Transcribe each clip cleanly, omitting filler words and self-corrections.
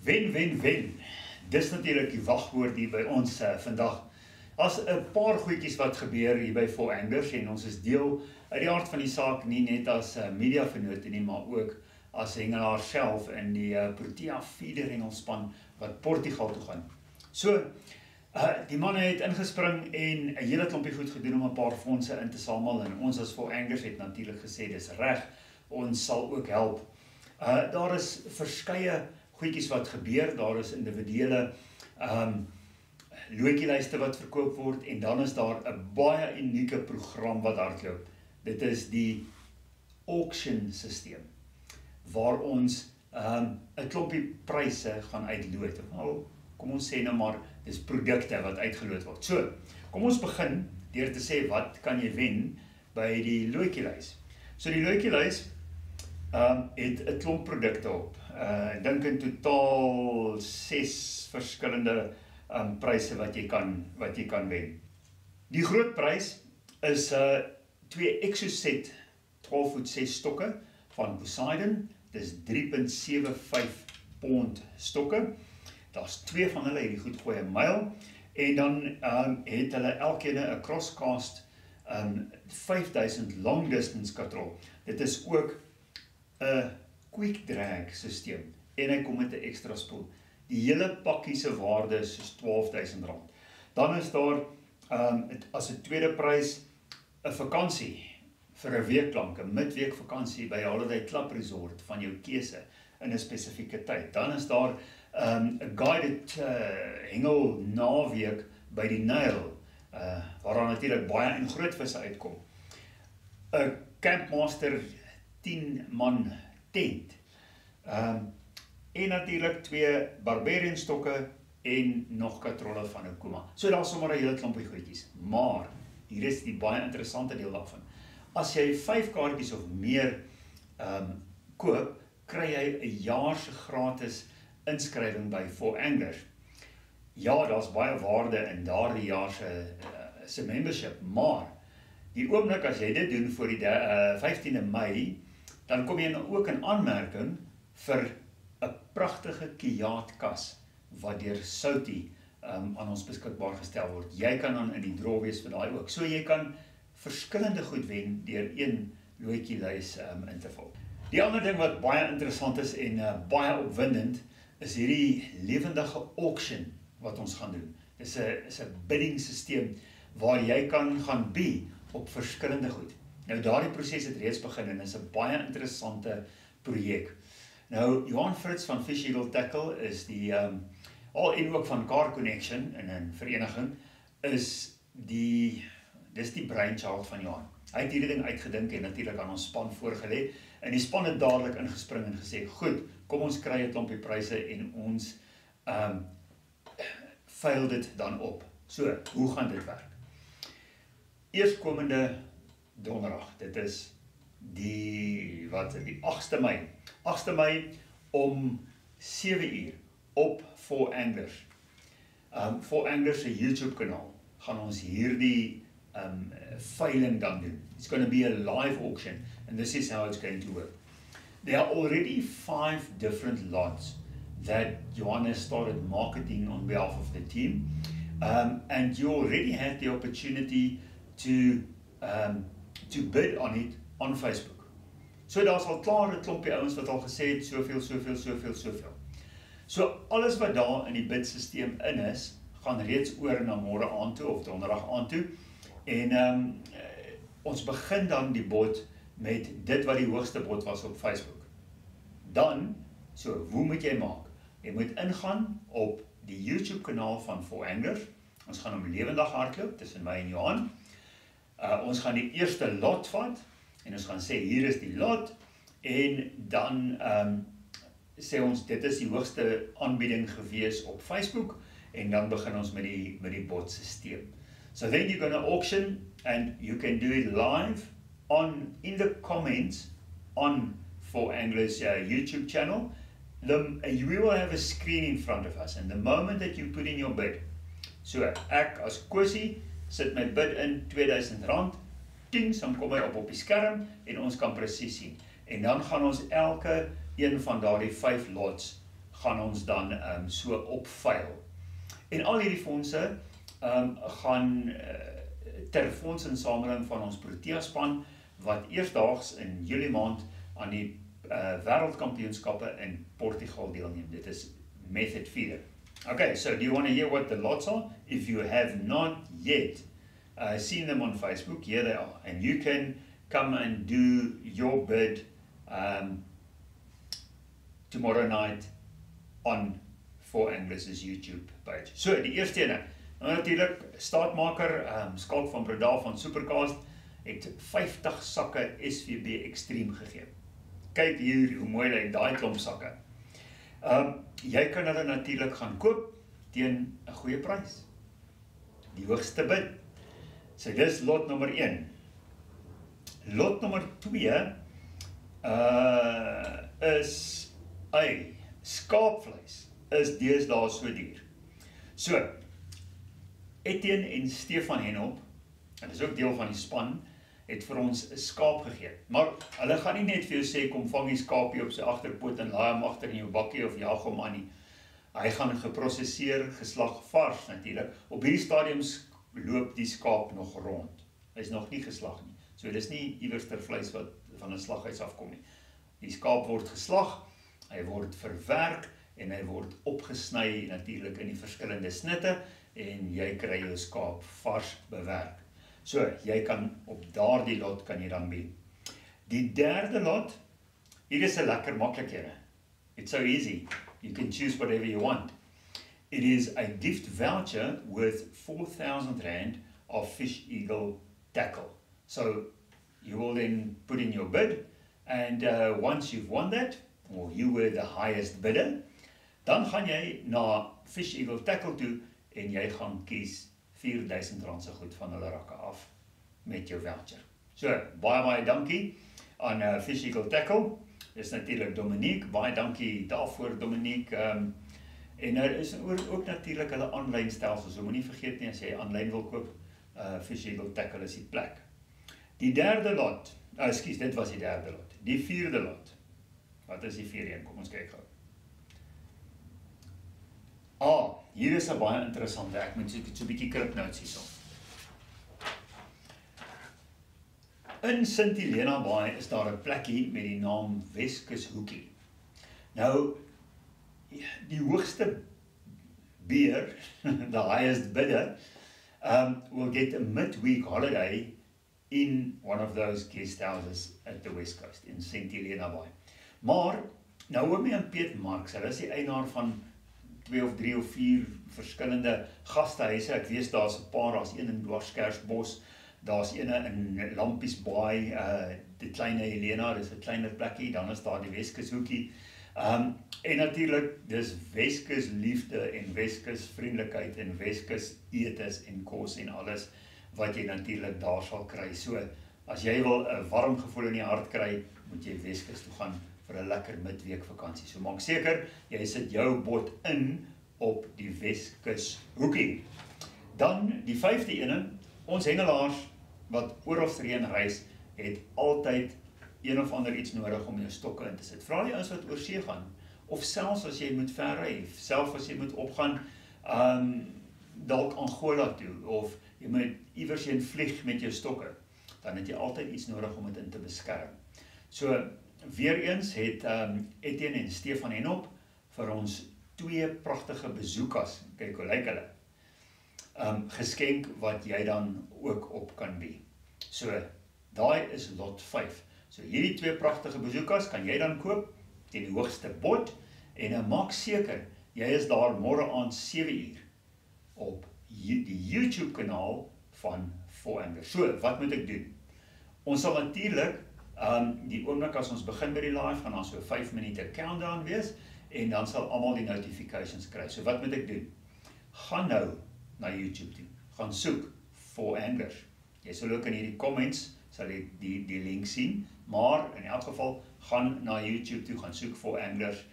Wen, wen, wen. Dis natuurlijk die wachtwoord hier by ons vandag. As 'n paar goedjies wat gebeur hier by Four Anglers en ons is deel uit die aard van die saak nie net as media vennote nie, maar ook as hengelaar self in die Protea Feeder hengelspan wat Portugal toe gaan. So, die manne het ingespring en 'n hele klompie goed gedoen om 'n paar fondse in te samel en ons as Four Anglers het natuurlik gesê dis reg, ons sal ook help. Daar is verskeie goedjies wat gebeur, daar is individuele loodjielyste wat verkoop word en dan is daar 'n baie unieke program wat hardloop. Dit is die auction systeem waar ons 'n klompie pryse gaan uitloot. Kom ons sê nou maar dis produkte wat uitgeloot word. So, kom ons begin deur te sê wat kan jy wen by die loodjielys. So die loodjielys het 'n klomp produkte op. Ek dink in totaal 6 verskillende pryse wat jy kan wen. Die groot prys is 2 Exocet 12 voet 6 stokke van Poseidon. Dis 3.75 pond stokke. Daar's 2 van hulle, hierdie goed gooi 'n myl. En dan het hulle elkeen 'n Crosscast 5000 long distance katrol. Dit is ook 'n quick drag systeem en hy kom met 'n ekstra spoel. Die hele pakkie se waarde is soos R12.000. Dan is daar as 'n tweede prys 'n vakansie vir 'n week lank, 'n midweek vakansie by Holiday Club Resort van jou keuse in 'n spesifieke tyd. Dan is daar 'n guided hengel naweek by die Nyl, waar daar natuurlik baie en groot visse uitkom. 'n Campmaster 10 man tent. En natuurlik 2 Barbarian stokke en nog katrolle van Okuma. So daar is sommer 'n hele klompie goedjies. Maar hier is die baie interessante deel daarvan. As jy 5 kaartjies of meer koop, kry jy 'n jaar se gratis inskrywing by Four Anglers. Ja, daar's baie waarde in daardie jaar se membership, maar die oomblik as jy dit doen voor die 15de Mei, dan kom jy nou ook in aanmerking vir 'n pragtige kiaatkas wat deur Soutie aan ons beskikbaar gestel word. Jy kan dan in die draw wees vir daai ook. So jy kan verskillende goed wen deur een loodjielys in te vul. Die ander ding wat baie interessant is en baie opwindend is hierdie lewendige auction wat ons gaan doen. Dis 'n bidding systeem waar jy kan gaan bied op verskillende goed. Nou daardie proses het reeds begin en is 'n baie interessante projek. Nou Johan Fritz van Fish Eagle Tackle is die al en ook van Car Connection in 'n vereniging dis die brainchild van Johan. Hy het hierdie ding uitgedink en natuurlik aan ons span voorgelê en die span het dadelik ingespring en gesê, "Goed, kom ons kry 'n klompie pryse en ons veil dit dan op." So, hoe gaan dit werk? Eerskomende donderdag, dit is die 8de Mei. 8de Mei om 7 uur op Four Anglers. Four Anglers se YouTube kanaal gaan ons hierdie veiling dan doen. It's going to be a live auction and this is how it's going to work. There are already 5 different lots that Johannes started marketing on behalf of the team, and you already had the opportunity to bid on it on Facebook. So daar's al klaar 'n klompie ouens wat al gesê het soveel. So alles wat daar in die bidsisteem in is, gaan reeds oor na môre aand toe of donderdag aand toe. En ons begin dan die bod met dit wat die hoogste bod was op Facebook. Dan, so hoe moet jy maak? Jy moet ingaan op die YouTube kanaal van Four Anglers. Ons gaan hom lewendig hardloop tussen my en Johan. Ons gaan die eerste lot vat en ons gaan sê hier is die lot en dan sê ons dit is die hoogste aanbieding gewees op Facebook en dan begin ons met die bot systeem. So then you're going to auction and you can do it live in the comments on Four Anglers YouTube channel. We will have a screen in front of us and the moment that you put in your bid, so ek as Kosie sit my bid in R2000, ding, dan kom hy op die skerm en ons kan presies sien. En dan gaan ons elke een van daardie 5 lots gaan ons dan so opveil. En al hierdie fondse gaan ter fondsinsameling van ons Protea span wat eersdaags in Julie maand aan die wêreldkampioenskappe in Portugal deelneem. Dit is Method Feeder. Okay, so do you want to hear what the lots are? If you have not yet seen them on Facebook, here they are. And you can come and do your bid tomorrow night on Four Anglers' YouTube page. So, die eerste ene. Nou natuurlijk, staatmaker, Skalk van Breda van Supercast, het 50 sakke SVB Extreme gegee. Kyk hier hoe mooi lyk daai klomp sakke. Jy kan hulle natuurlijk gaan koop teen 'n goeie prys. Die hoogste bid. So dis lot nommer 1. Lot nommer 2 is skaapvleis is deesdae so duur. So, Etienne en Stefan Henop, en dis ook deel van die span, het vir ons 'n skaap gegee. Maar hulle gaan nie net vir jou sê, kom vang die skaapie op sy agterpoot en laai hom agter in jou bakkie of jaag hom aan nie. Hy gaan geprosesseer, geslag vars natuurlik. Op hierdie stadiums loop die skaap nog rond. Hy is nog nie geslag nie. So dis nie iewerster vleis wat van 'n slaghuis afkom nie. Die skaap word geslag, hy word verwerk en hy word opgesny natuurlik in die verskillende snitte en jy kry jou skaap vars bewerk. So, jy kan op daardie lot kan jy dan bied. Die derde lot, hier is 'n lekker maklikhede. It's so easy. You can choose whatever you want. It is a gift voucher worth R4,000 of Fish Eagle tackle. So, you will then put in your bid and once you've won that, or you were the highest bidder, dan gaan jy na Fish Eagle tackle toe en jy gaan kies R4,000 se goed van hulle rakke af met jou voucher. So, baie dankie aan Fish Eagle Tackle. Dis natuurlik Dominique, baie dankie daarvoor Dominique. En daar is ook natuurlik hulle aanlyn stelsels. So moenie vergeet nie as jy aanlyn wil koop, Fish Eagle Tackle is die plek. Die derde lot, dit was die derde lot. Die vierde lot. Wat is die vierde een? Kom ons kyk gou. Hier is 'n baie interessante, ek moet so 'n bietjie krip notes hierso. In Sint Helena Baai is daar 'n plekkie met die naam Weskus Hoekie. Nou, die hoogste beer, the highest bidder, will get a midweek holiday in one of those guest houses at the West Coast, in Sint Helena Baai. Maar, Naomi en Piet Marks, hulle is die eienaar van 2 of 3 of 4 verskillende gastehuise. Ek weet daar's 'n paar, daar's een in Dwarskersbos, daar's een in Lampies Baai, die kleine Helena, dis 'n kleiner plekkie, dan is daar die Weskus Hoekie. En natuurlik, dis Weskus liefde en Weskus vriendelikheid en Weskus etes en kos en alles wat jy natuurlik daar sal kry. So, as jy wil 'n warm gevoel in die hart kry, moet jy Weskus toe gaan vir 'n lekker midweek vakansie. So maak seker, jy sit jou bot in op die Weskus Hoekie. Dan die 5de ene, ons hengelaars wat oralheen reis, het altyd een of ander iets nodig om jou stokke in te sit. Vra die ouens wat oor see gaan, of selfs as jy moet ver ry, selfs as jy moet opgaan, dalk Angola toe, of jy moet iewers heen vlieg met jou stokke, dan het jy altyd iets nodig om dit in te beskerm. So, weer eens het Etienne en Stefan Henop vir ons 2 pragtige bezoekas, kyk hoe lyk hulle, geskenk wat jy dan ook op kan bied. So, daai is lot 5. So, hierdie 2 pragtige bezoekas kan jy dan koop teen die hoogste bod en maak seker, jy is daar môre aand 7 uur op die YouTube kanaal van Four Anglers. So, wat moet ek doen? Ons sal natuurlik die oomblik as ons begin by die live, gaan daar so 5 minute countdown wees, en dan sal almal die notifications kry. So wat moet ek doen? Gaan nou na YouTube toe, gaan soek Four Anglers. Jy sal ook in hierdie comments, sal jy die link sien, maar in elk geval, gaan na YouTube toe, gaan soek Four Anglers,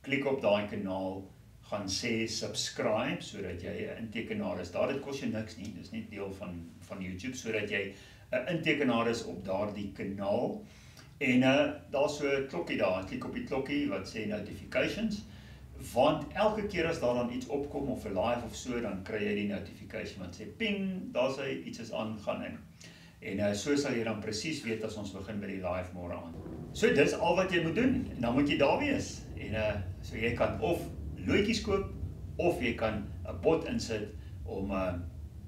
klik op daai kanaal, gaan sê subscribe, sodat jy 'n intekenaar is. Dit kos jou niks nie, dis net deel van YouTube, sodat jy 'n intekenaar is op daardie kanaal. En daar's so 'n klokkie daar, klik op die klokkie wat sê notifications, Want elke keer as daar dan iets opkom of 'n live of so, dan kry jy die notification wat sê ping, daar sê iets is aangaan in. En so sal jy dan presies weet as ons begin by die live môre aand. So dis al wat jy moet doen, en dan moet jy daar wees. En so jy kan of loetjies koop, of jy kan 'n bot insit om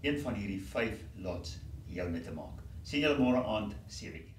een van hierdie 5 lots joune te maak. Sien julle môre aand 7:00.